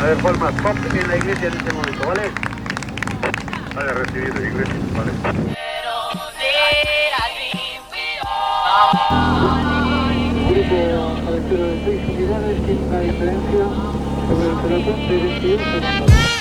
A ver, Juanma, pop en la iglesia en este momento, ¿vale? Vale, recibido en la iglesia, ¿vale? Grupo cabecero de 6 unidades tiene una diferencia sobre el pelotón de 22 segundos.